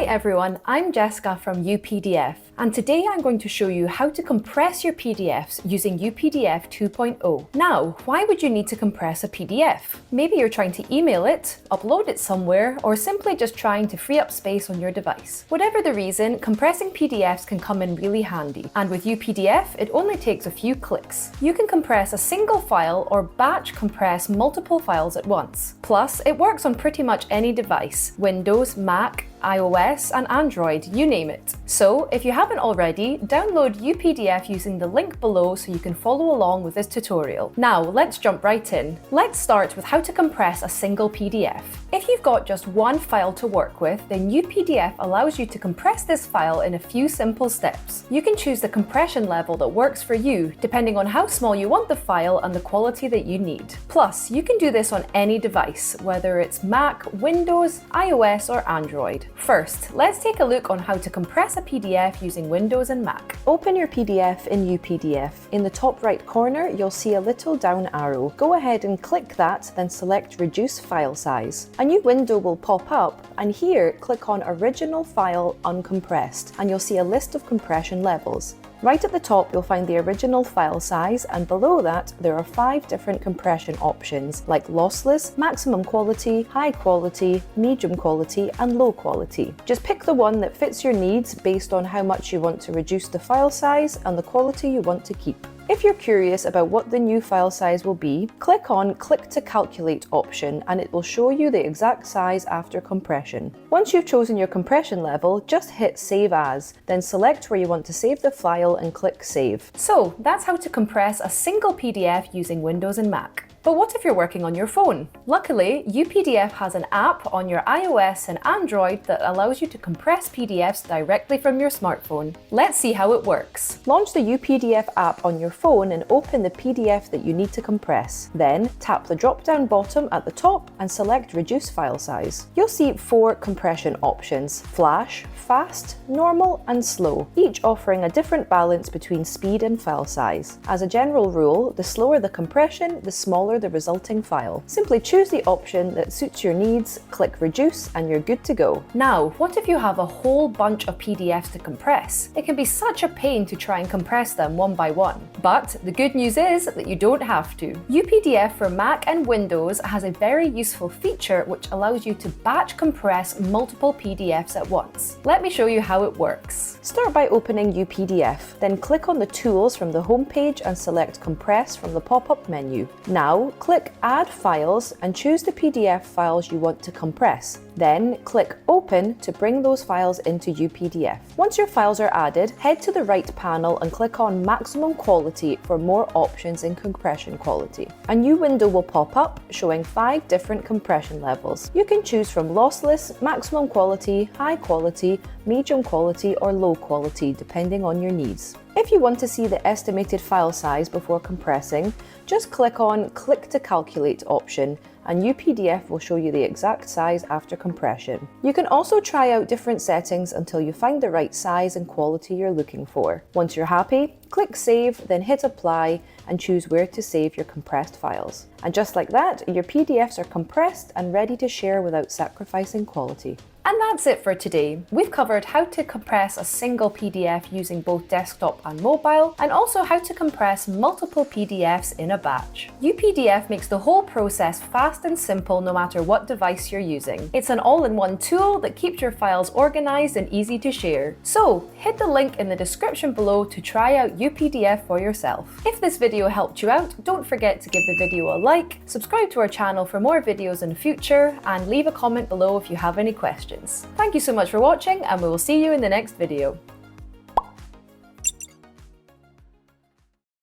everyone, I'm Jessica from UPDF, and today I'm going to show you how to compress your PDFs using UPDF 2.0. Now, why would you need to compress a PDF? Maybe you're trying to email it, upload it somewhere, or simply just trying to free up space on your device. Whatever the reason, compressing PDFs can come in really handy, and with UPDF, it only takes a few clicks. You can compress a single file or batch compress multiple files at once. Plus, it works on pretty much any device: Windows, Mac, iOS and Android, you name it. So if you haven't already, download UPDF using the link below so you can follow along with this tutorial. Now let's jump right in. Let's start with how to compress a single PDF. If you've got just one file to work with, then UPDF allows you to compress this file in a few simple steps. You can choose the compression level that works for you, depending on how small you want the file and the quality that you need. Plus, you can do this on any device, whether it's Mac, Windows, iOS or Android. First, let's take a look on how to compress a PDF using Windows and Mac. Open your PDF in UPDF. In the top right corner, you'll see a little down arrow. Go ahead and click that, then select Reduce File Size. A new window will pop up, and here click on Original File Uncompressed, and you'll see a list of compression levels. Right at the top, you'll find the original file size, and below that, there are 5 different compression options like lossless, maximum quality, high quality, medium quality, and low quality. Just pick the one that fits your needs based on how much you want to reduce the file size and the quality you want to keep. If you're curious about what the new file size will be, click on Click to Calculate option and it will show you the exact size after compression. Once you've chosen your compression level, just hit Save As, then select where you want to save the file and click Save. So that's how to compress a single PDF using Windows and Mac. But what if you're working on your phone? Luckily, UPDF has an app on your iOS and Android that allows you to compress PDFs directly from your smartphone. Let's see how it works. Launch the UPDF app on your phone and open the PDF that you need to compress. Then, tap the drop-down bottom at the top and select Reduce File Size. You'll see 4 compression options: Flash, Fast, Normal, and Slow, each offering a different balance between speed and file size. As a general rule, the slower the compression, the smaller the resulting file. Simply choose the option that suits your needs, click Reduce, and you're good to go. Now, what if you have a whole bunch of PDFs to compress? It can be such a pain to try and compress them one by one. But the good news is that you don't have to. UPDF for Mac and Windows has a very useful feature which allows you to batch compress multiple PDFs at once. Let me show you how it works. Start by opening UPDF, then click on the tools from the home page and select Compress from the pop-up menu. Now, click Add Files and choose the PDF files you want to compress. Then click Open to bring those files into UPDF. Once your files are added, head to the right panel and click on Maximum Quality for more options in compression quality. A new window will pop up showing 5 different compression levels. You can choose from lossless, maximum quality, high quality, medium quality, or low quality depending on your needs. If you want to see the estimated file size before compressing, just click on Click to Calculate option and UPDF will show you the exact size after compression. You can also try out different settings until you find the right size and quality you're looking for. Once you're happy, click Save, then hit Apply and choose where to save your compressed files. And just like that, your PDFs are compressed and ready to share without sacrificing quality. And that's it for today. We've covered how to compress a single PDF using both desktop and mobile, and also how to compress multiple PDFs in a batch. UPDF makes the whole process fast and simple no matter what device you're using. It's an all-in-one tool that keeps your files organized and easy to share. So hit the link in the description below to try out UPDF for yourself. If this video helped you out, don't forget to give the video a like, subscribe to our channel for more videos in the future, and leave a comment below if you have any questions. Thank you so much for watching, and we will see you in the next video.